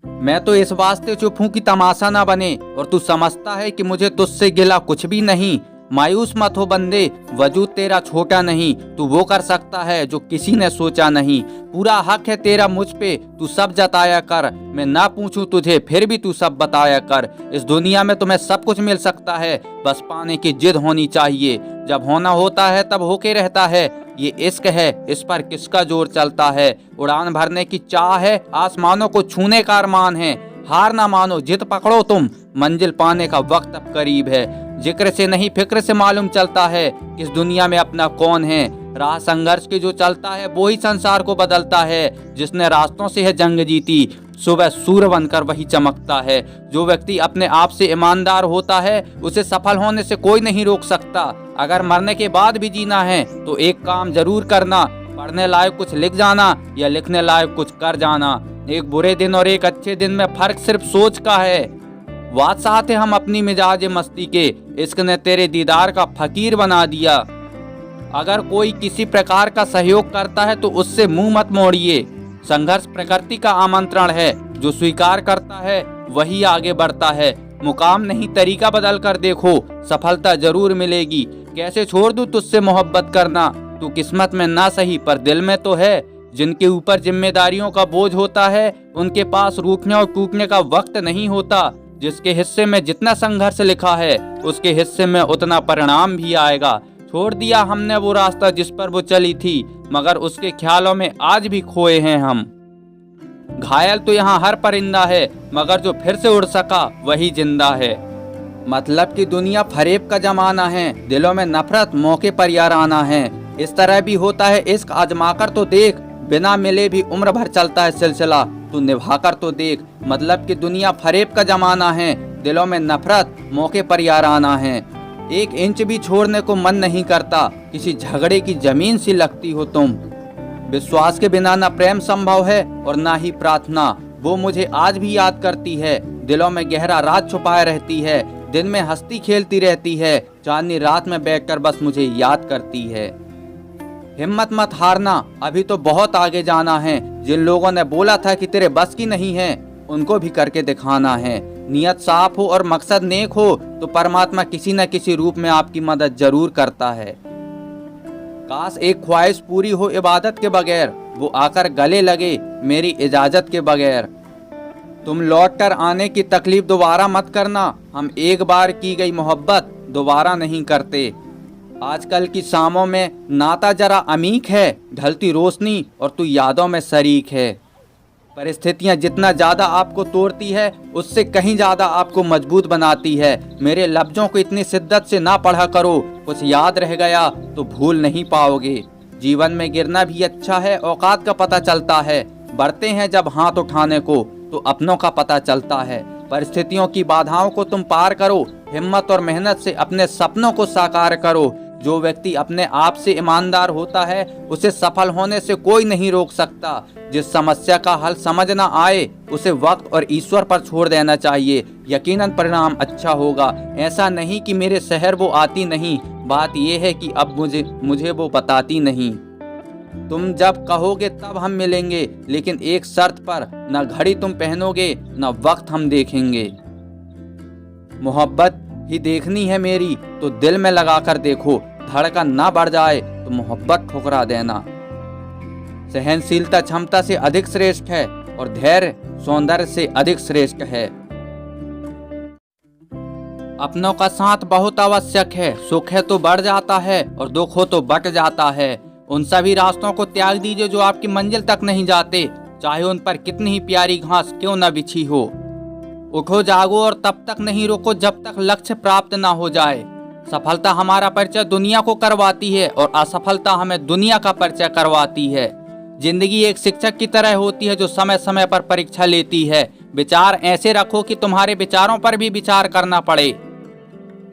मैं तो इस वास्ते चुप हूँ कि तमाशा ना बने, और तू समझता है कि मुझे तुझसे गिला कुछ भी नहीं। मायूस मत हो बंदे, वजूद तेरा छोटा नहीं, तू वो कर सकता है जो किसी ने सोचा नहीं। पूरा हक है तेरा मुझ पे, तू सब जताया कर। मैं ना पूछूं तुझे फिर भी तू सब बताया कर। इस दुनिया में तुम्हें सब कुछ मिल सकता है, बस पाने की जिद होनी चाहिए। जब होना होता है तब होके रहता है, ये इश्क है, इस पर किसका जोर चलता है। उड़ान भरने की चाह है, आसमानों को छूने का अरमान है। हार ना मानो, जिद पकड़ो तुम, मंजिल पाने का वक्त अब करीब है। जिक्र से नहीं फिक्र से मालूम चलता है कि इस दुनिया में अपना कौन है। राह संघर्ष की जो चलता है वो ही संसार को बदलता है। जिसने रास्तों से है जंग जीती, सुबह सूर्य बनकर वही चमकता है। जो व्यक्ति अपने आप से ईमानदार होता है, उसे सफल होने से कोई नहीं रोक सकता। अगर मरने के बाद भी जीना है तो एक काम जरूर करना, पढ़ने लायक कुछ लिख जाना या लिखने लायक कुछ कर जाना। एक बुरे दिन और एक अच्छे दिन में फर्क सिर्फ सोच का है। बादशाह थे हम अपनी मिजाज मस्ती के, इश्क ने तेरे दीदार का फकीर बना दिया। अगर कोई किसी प्रकार का सहयोग करता है तो उससे मुंह मत मोड़िए। संघर्ष प्रकृति का आमंत्रण है, जो स्वीकार करता है वही आगे बढ़ता है। मुकाम नहीं तरीका बदल कर देखो, सफलता जरूर मिलेगी। कैसे छोड़ दूं तुझसे मोहब्बत करना, तू किस्मत में ना सही पर दिल में तो है। जिनके ऊपर जिम्मेदारियों का बोझ होता है, उनके पास रूठने और टूटने का वक्त नहीं होता। जिसके हिस्से में जितना संघर्ष लिखा है, उसके हिस्से में उतना परिणाम भी आएगा। छोड़ दिया हमने वो रास्ता जिस पर वो चली थी, मगर उसके ख्यालों में आज भी खोए हैं हम। घायल तो यहाँ हर परिंदा है, मगर जो फिर से उड़ सका वही जिंदा है। मतलब कि दुनिया फरेब का जमाना है, दिलों में नफरत मौके पर याराना है। इस तरह भी होता है इश्क, आजमाकर तो देख, बिना मिले भी उम्र भर चलता है सिलसिला, तू निभाकर तो देख। मतलब कि दुनिया फरेब का जमाना है, दिलों में नफरत मौके पर याराना है। एक इंच भी छोड़ने को मन नहीं करता, किसी झगड़े की जमीन सी लगती हो तुम। विश्वास के बिना ना प्रेम संभव है और ना ही प्रार्थना, वो मुझे आज भी याद करती है। दिलों में गहरा राज छुपाए रहती है, दिन में हंसती खेलती रहती है, चांदनी रात में बैठकर बस मुझे याद करती है। हिम्मत मत हारना, अभी तो बहुत आगे जाना है। जिन लोगों ने बोला था कि तेरे बस की नहीं है, उनको भी करके दिखाना है। नियत साफ हो और मकसद नेक हो तो परमात्मा किसी न किसी रूप में आपकी मदद जरूर करता है। काश एक ख्वाहिश पूरी हो इबादत के बगैर, वो आकर गले लगे मेरी इजाजत के बगैर। तुम लौट कर आने की तकलीफ दोबारा मत करना, हम एक बार की गई मोहब्बत दोबारा नहीं करते। आजकल की शामों में नाता जरा अमीक है, ढलती रोशनी और तू यादों में शरीक है। परिस्थितियां जितना ज्यादा आपको तोड़ती है, उससे कहीं ज्यादा आपको मजबूत बनाती है। मेरे लफ्जों को इतनी शिद्दत से ना पढ़ा करो, कुछ याद रह गया तो भूल नहीं पाओगे। जीवन में गिरना भी अच्छा है, औकात का पता चलता है। बढ़ते हैं जब हाथ उठाने को तो अपनों का पता चलता है। परिस्थितियों की बाधाओं को तुम पार करो, हिम्मत और मेहनत से अपने सपनों को साकार करो। जो व्यक्ति अपने आप से ईमानदार होता है, उसे सफल होने से कोई नहीं रोक सकता। जिस समस्या का हल समझ ना आए, उसे वक्त और ईश्वर पर छोड़ देना चाहिए, यकीनन परिणाम अच्छा होगा। ऐसा नहीं कि मेरे शहर वो आती नहीं, बात यह है कि अब मुझे वो बताती नहीं। तुम जब कहोगे तब हम मिलेंगे, लेकिन एक शर्त पर, न घड़ी तुम पहनोगे न वक्त हम देखेंगे। मोहब्बत ही देखनी है मेरी तो दिल में लगाकर देखो, धड़कन ना बढ़ जाए तो मोहब्बत ठुकरा देना। सहनशीलता क्षमता से अधिक श्रेष्ठ है और धैर्य सौंदर्य से अधिक श्रेष्ठ है। अपनों का साथ बहुत आवश्यक है, सुख है तो बढ़ जाता है और दुख हो तो बट जाता है। उन सभी रास्तों को त्याग दीजिए जो आपकी मंजिल तक नहीं जाते, चाहे उन पर कितनी ही प्यारी घास क्यों न बिछी हो। उठो जागो और तब तक नहीं रुको जब तक लक्ष्य प्राप्त ना हो जाए। सफलता हमारा परिचय दुनिया को करवाती है और असफलता हमें दुनिया का परिचय करवाती है। जिंदगी एक शिक्षक की तरह होती है जो समय समय पर परीक्षा लेती है। विचार ऐसे रखो कि तुम्हारे विचारों पर भी विचार करना पड़े।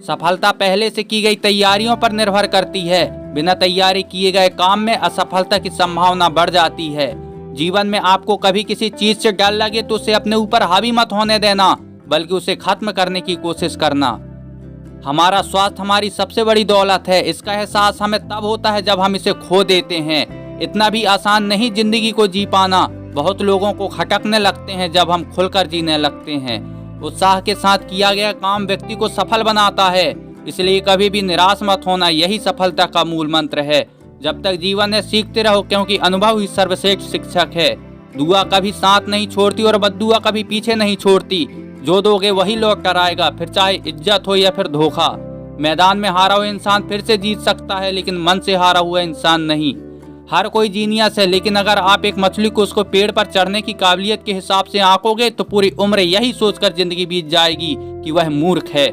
सफलता पहले से की गई तैयारियों पर निर्भर करती है। बिना तैयारी किए गए काम में असफलता की संभावना बढ़ जाती है। जीवन में आपको कभी किसी चीज से डर लगे तो उसे अपने ऊपर हावी मत होने देना, बल्कि उसे खत्म करने की कोशिश करना। हमारा स्वास्थ्य हमारी सबसे बड़ी दौलत है। इसका एहसास हमें तब होता है जब हम इसे खो देते हैं। इतना भी आसान नहीं जिंदगी को जी पाना। बहुत लोगों को खटकने लगते हैं जब हम खुलकर जीने लगते हैं। उत्साह के साथ किया गया काम व्यक्ति को सफल बनाता है, इसलिए कभी भी निराश मत होना, यही सफलता का मूल मंत्र है। जब तक जीवन है सीखते रहो, क्योंकि अनुभव ही सर्वश्रेष्ठ शिक्षक है। दुआ कभी साथ नहीं छोड़ती और बद्दुआ कभी पीछे नहीं छोड़ती। जो दोगे वही लौट कर आएगा, फिर चाहे इज्जत हो या फिर धोखा। मैदान में हारा हुआ इंसान फिर से जीत सकता है, लेकिन मन से हारा हुआ इंसान नहीं। हर कोई जीनियस है, लेकिन अगर आप एक मछली को उसको पेड़ पर चढ़ने की काबिलियत के हिसाब से आंकोगे तो पूरी उम्र यही सोचकर जिंदगी बीत जाएगी कि वह मूर्ख है।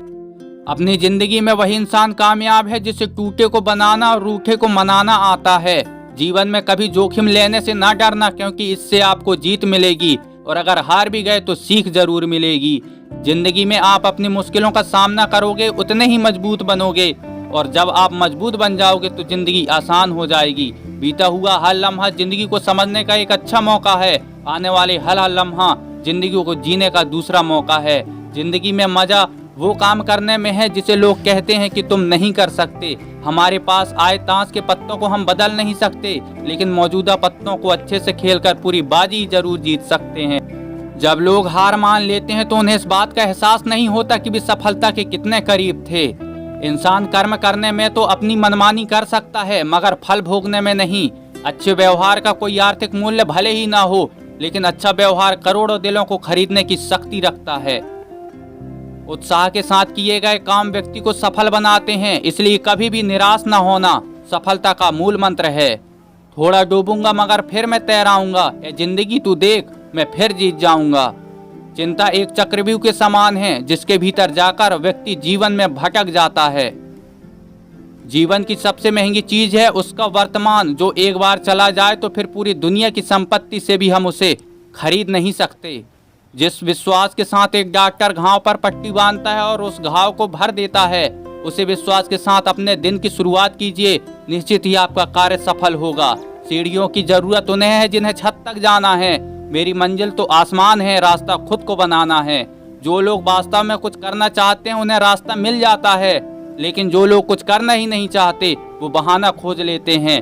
अपनी जिंदगी में वही इंसान कामयाब है जिसे टूटे को बनाना और रूठे को मनाना आता है। जीवन में कभी जोखिम लेने से ना डरना, क्योंकि इससे आपको जीत मिलेगी, और अगर हार भी गए तो सीख जरूर मिलेगी। जिंदगी में आप अपनी मुश्किलों का सामना करोगे उतने ही मजबूत बनोगे, और जब आप मजबूत बन जाओगे तो जिंदगी आसान हो जाएगी। बीता हुआ हर लम्हा जिंदगी को समझने का एक अच्छा मौका है। आने वाले हर लम्हा जिंदगी को जीने का दूसरा मौका है। जिंदगी में मजा वो काम करने में है जिसे लोग कहते हैं कि तुम नहीं कर सकते। हमारे पास आए ताश के पत्तों को हम बदल नहीं सकते, लेकिन मौजूदा पत्तों को अच्छे से खेलकर पूरी बाजी जरूर जीत सकते हैं। जब लोग हार मान लेते हैं तो उन्हें इस बात का एहसास नहीं होता कि वे सफलता के कितने करीब थे। इंसान कर्म करने में तो अपनी मनमानी कर सकता है, मगर फल भोगने में नहीं। अच्छे व्यवहार का कोई आर्थिक मूल्य भले ही ना हो, लेकिन अच्छा व्यवहार करोड़ों दिलों को खरीदने की शक्ति रखता है। उत्साह के साथ किए गए काम व्यक्ति को सफल बनाते हैं, इसलिए कभी भी निराश न होना सफलता का मूल मंत्र है। थोड़ा डूबूंगा मगर फिर मैं तैराऊंगा, ये जिंदगी तू देख मैं फिर जीत जाऊंगा। चिंता एक चक्रव्यूह के समान है, जिसके भीतर जाकर व्यक्ति जीवन में भटक जाता है। जीवन की सबसे महंगी चीज है उसका वर्तमान, जो एक बार चला जाए तो फिर पूरी दुनिया की संपत्ति से भी हम उसे खरीद नहीं सकते। जिस विश्वास के साथ एक डॉक्टर घाव पर पट्टी बांधता है और उस घाव को भर देता है, उसी विश्वास के साथ अपने दिन की शुरुआत कीजिए। निश्चित ही आपका कार्य सफल होगा। सीढ़ियों की जरूरत उन्हें है जिन्हें छत तक जाना है। मेरी मंजिल तो आसमान है, रास्ता खुद को बनाना है। जो लोग वास्तव में कुछ करना चाहते हैं उन्हें रास्ता मिल जाता है, लेकिन जो लोग कुछ करना ही नहीं चाहते वो बहाना खोज लेते हैं।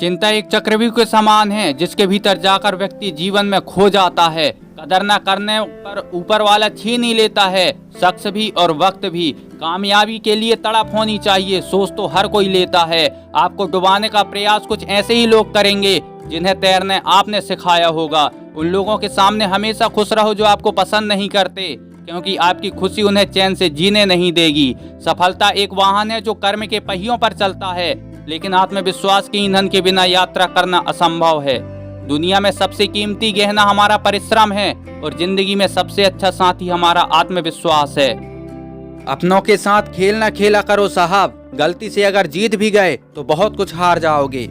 चिंता एक चक्रव्यूह के समान है, जिसके भीतर जाकर व्यक्ति जीवन में खो जाता है। कदर न करने पर ऊपर वाला छीन ही लेता है, शख्स भी और वक्त भी। कामयाबी के लिए तड़प होनी चाहिए, सोच तो हर कोई लेता है। आपको डुबाने का प्रयास कुछ ऐसे ही लोग करेंगे जिन्हें तैरने आपने सिखाया होगा। उन लोगों के सामने हमेशा खुश रहो जो आपको पसंद नहीं करते, क्योंकि आपकी खुशी उन्हें चैन से जीने नहीं देगी। सफलता एक वाहन है जो कर्म के पहियों पर चलता है, लेकिन आत्मविश्वास के ईंधन के बिना यात्रा करना असंभव है। दुनिया में सबसे कीमती गहना हमारा परिश्रम है, और जिंदगी में सबसे अच्छा साथी हमारा आत्मविश्वास है। अपनों के साथ खेल न खेला करो साहब, गलती से अगर जीत भी गए तो बहुत कुछ हार जाओगे।